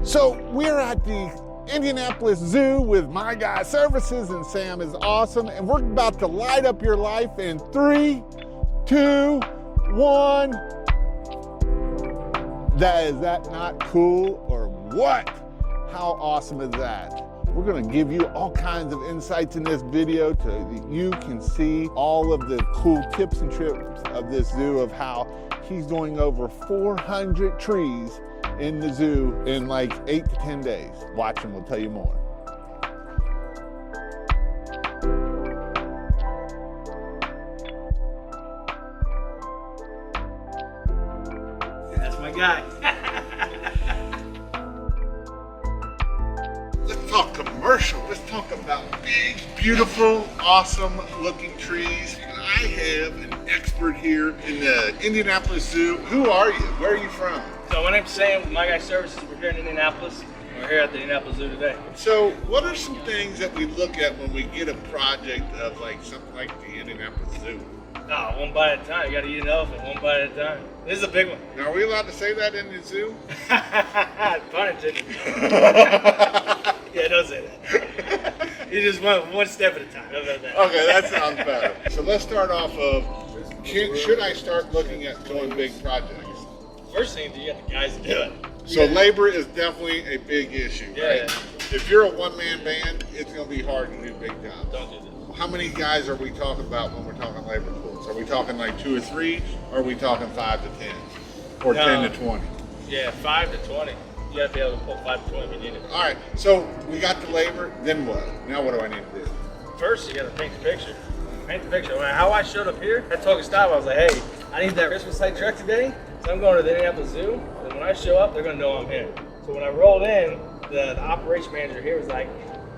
So we're at the Indianapolis Zoo with My Guy Services, and Sam is awesome. And we're about to light up your life in 3, 2, 1. Is that not cool or what? How awesome is that? We're gonna give you all kinds of insights in this video so you can see all of the cool tips and tricks of this zoo, of how he's doing over 400 trees in the zoo in like 8 to 10 days. Watch him, we'll tell you more. That's my guy. Let's talk commercial. Let's talk about big, beautiful, awesome looking trees. And I have an expert here in the Indianapolis Zoo. Who are you? Where are you from? So my name's Sam with My Guy Services. We're here in Indianapolis. We're here at the Indianapolis Zoo today. So what are some things that we look at when we get a project of like something like the Indianapolis Zoo? No, one bite at a time. You gotta eat an elephant one bite at a time. This is a big one. Now, are we allowed to say that in the zoo? Pun intended. Yeah, don't say that. You just went one step at a time. How about that? Okay, that sounds better. So let's start off of, should I start looking at doing big projects? First thing is you got the guys to do it. So labor is definitely a big issue, right? Yeah. If you're a one-man band, it's going to be hard to do big jobs. Don't do this. How many guys are we talking about when we're talking labor pools? Are we talking like 2 or 3, or are we talking 5 to 10, or 10 to 20? Yeah, 5 to 20. You have to be able to pull 5 to 20 if you need it. All right, so we got the labor, then what? Now what do I need to do? First, you got to paint the picture. Paint the picture. How I showed up here, I told Gustavo, I was like, hey, I need that Christmas light truck today, so I'm going to the Indianapolis Zoo, and when I show up, they're going to know I'm here. So when I rolled in, the operation manager here was like,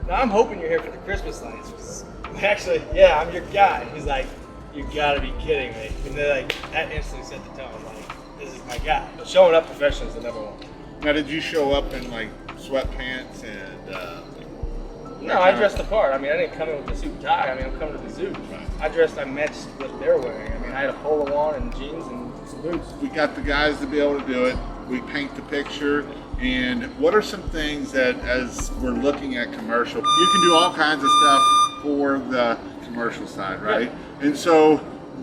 no, I'm hoping you're here for the Christmas lights. Actually, yeah, I'm your guy. He's like, you got to be kidding me. And they're like, that instantly set the tone. I was like, this is my guy. But showing up professional is the number one. Now, did you show up in like sweatpants and? No, I dressed the part. I mean, I didn't come in with a suit and tie. I mean, I'm coming to the zoo. Right. I matched what they're wearing. I mean, I had a polo on and jeans and some boots. We got the guys to be able to do it. We paint the picture. And what are some things that, as we're looking at commercial, you can do all kinds of stuff for the commercial side, right? Yeah. And so,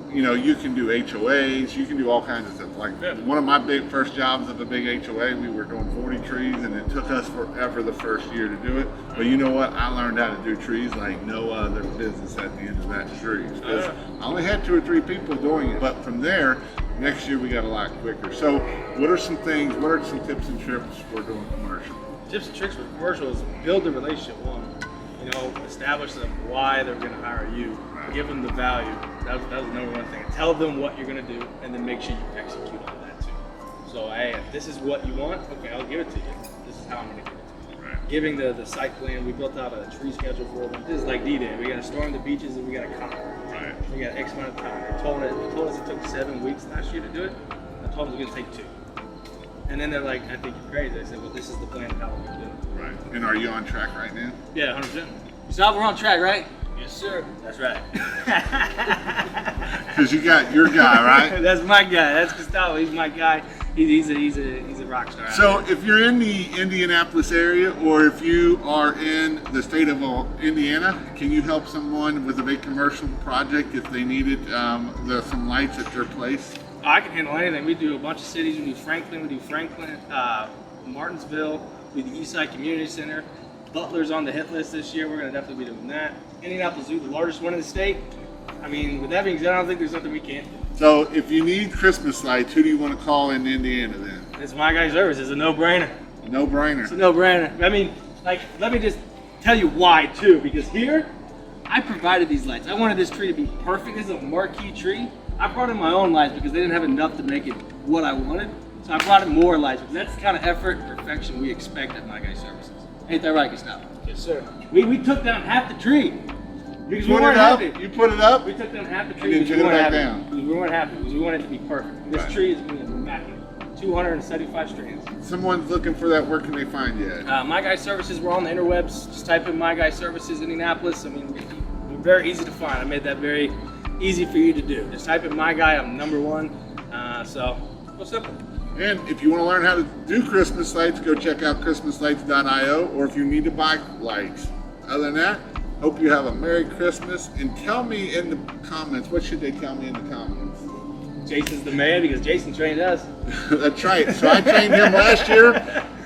you know, you can do HOAs, you can do all kinds of stuff. Like one of my first jobs of a big HOA, we were doing 40 trees, and it took us forever the first year to do it. But you know what? I learned how to do trees like no other business at the end of that tree. Because I only had 2 or 3 people doing it. But from there, next year we got a lot quicker. So what are some things, what are some tips and tricks for doing commercial? Tips and tricks for commercial is build the relationship. One, you know, establish them why they're going to hire you. Give them the value. That was the number one thing. Tell them what you're going to do, and then make sure you execute on that too. So, hey, if this is what you want, okay, I'll give it to you. This is how I'm going to give it to you. Right. Giving the site plan, we built out a tree schedule for them. This is like D-Day. We got to storm the beaches, and we got to conquer. Right. We got X amount of time. They told us it took 7 weeks last year to do it. I told them it was going to take 2. And then they're like, I think you're crazy. I said, well, this is the plan of how we're going to do it. Right. And are you on track right now? Yeah, 100%. Gustavo, we're on track, right? Yes, sir. That's right. Because you got your guy, right? That's my guy. That's Gustavo. He's my guy. He's a rock star. So if you're in the Indianapolis area, or if you are in the state of Indiana, can you help someone with a big commercial project if they needed some lights at their place? I can handle anything. We do a bunch of cities. We do Franklin, Martinsville, we do the Eastside Community Center. Butler's on the hit list this year. We're going to definitely be doing that. Indianapolis Zoo, the largest one in the state. I mean, with that being said, I don't think there's something we can't do. So if you need Christmas lights, who do you want to call in Indiana then? It's My Guy Service. It's a no-brainer. No-brainer. It's a no-brainer. I mean, like, let me just tell you why, too. Because here, I provided these lights. I wanted this tree to be perfect. This is a marquee tree. I brought in my own lights because they didn't have enough to make it what I wanted. So I brought in more lights because that's the kind of effort and perfection we expect at My Guy Services. Ain't that right, Gustavo? Yes, sir. We took down half the tree. Because we put weren't it up? happy. You put it up? We took down half the tree And then because took we it weren't back happy. down. Because we weren't happy. Because we wanted it to be perfect. And this Right. tree is going to be immaculate. 275 strands. Someone's looking for that. Where can they find you at? My Guy Services, we're on the interwebs. Just type in My Guy Services Indianapolis. I mean, we're very easy to find. I made that very easy for you to do. Just type in My Guy. I'm #1. So, real simple. And if you want to learn how to do Christmas lights, go check out christmaslights.io, or if you need to buy lights. Other than that, hope you have a Merry Christmas, and tell me in the comments, what should they tell me in the comments? Jason's the man because Jason trained us. That's right. So I trained him last year.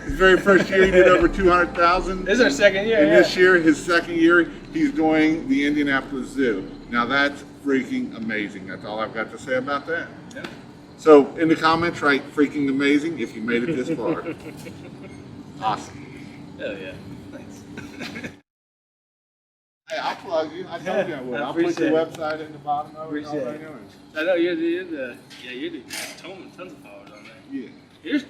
His very first year, he did over 200,000. This is our second year. And this year, his second year, he's doing the Indianapolis Zoo. Now that's freaking amazing. That's all I've got to say about that. Yeah. So in the comments, write freaking amazing if you made it this far. Awesome. Hell yeah. Thanks. Hey, I'll plug you. I told you I would. I I'll put your appreciate it. website in the bottom of it. Appreciate it. I know you're the tons of followers on there. Yeah.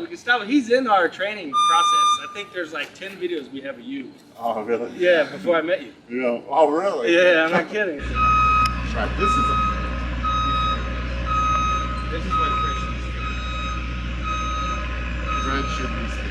Gustavo, he's in our training process. I think there's like 10 videos we have of you. Oh, really? Yeah, before I met you. Yeah. Oh, really? Yeah, I'm not kidding. Right. This is This is where the friction is. Red should be